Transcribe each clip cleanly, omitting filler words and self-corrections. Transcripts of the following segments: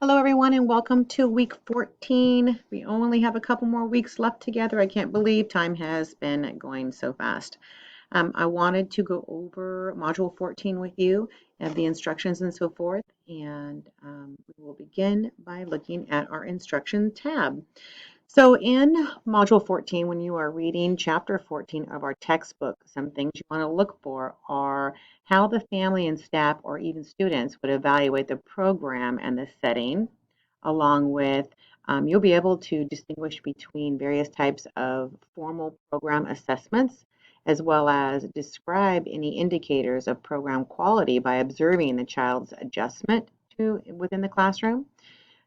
Hello, everyone, and welcome to week 14. We only have a couple more weeks left together. I can't believe time has been going so fast. I wanted to go over Module 14 with you, and the instructions and so forth, and we will begin by looking at our instruction tab. So in Module 14, when you are reading Chapter 14 of our textbook, some things you want to look for are how the family and staff or even students would evaluate the program and the setting, along with you'll be able to distinguish between various types of formal program assessments, as well as describe any indicators of program quality by observing the child's adjustment to within the classroom.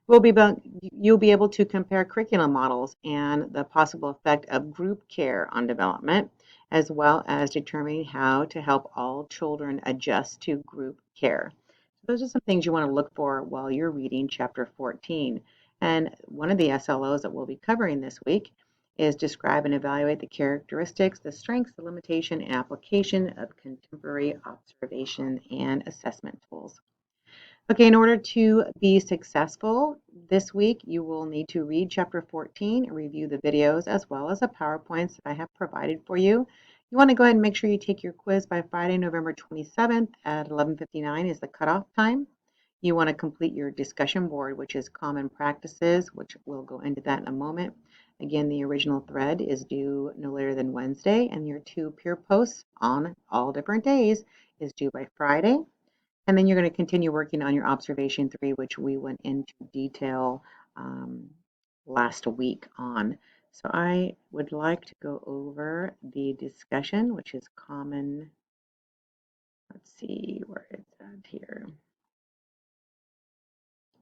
You'll be able to compare curriculum models and the possible effect of group care on development, as well as determining how to help all children adjust to group care. Those are some things you want to look for while you're reading Chapter 14. And one of the SLOs that we'll be covering this week is describe and evaluate the characteristics, the strengths, the limitation, and application of contemporary observation and assessment tools. Okay, in order to be successful this week, you will need to read Chapter 14, review the videos, as well as the PowerPoints that I have provided for you. You want to go ahead and make sure you take your quiz by Friday, November 27th at 11:59 is the cutoff time. You want to complete your discussion board, which is common practices, which we'll go into that in a moment. Again, the original thread is due no later than Wednesday, and your 2 peer posts on all different days is due by Friday. And then you're going to continue working on your observation 3, which we went into detail last week on. So I would like to go over the discussion, which is common. Let's see where it's at here.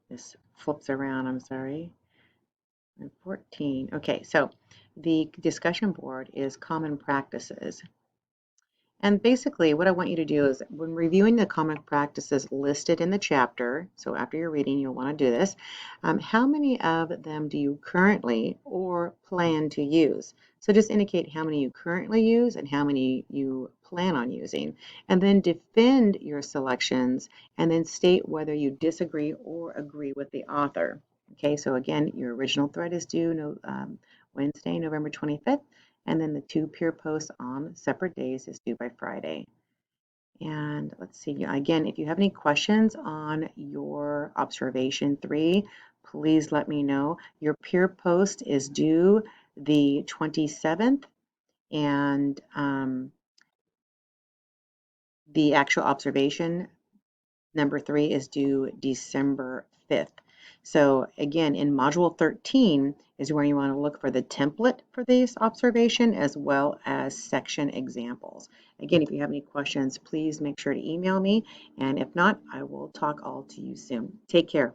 This flips around, I'm sorry. 14. Okay, so the discussion board is common practices. And basically, what I want you to do is when reviewing the common practices listed in the chapter, so after you're reading, you'll want to do this, how many of them do you currently or plan to use? So just indicate how many you currently use and how many you plan on using. And then defend your selections and then state whether you disagree or agree with the author. Okay, so again, your original thread is due Wednesday, November 25th. And then the 2 peer posts on separate days is due by Friday. And let's see, again, if you have any questions on your observation 3, please let me know. Your peer post is due the 27th, and the actual observation number 3 is due December 5th. So again, in Module 13 is where you want to look for the template for this observation as well as section examples. Again, if you have any questions, please make sure to email me. And if not, I will talk all to you soon. Take care.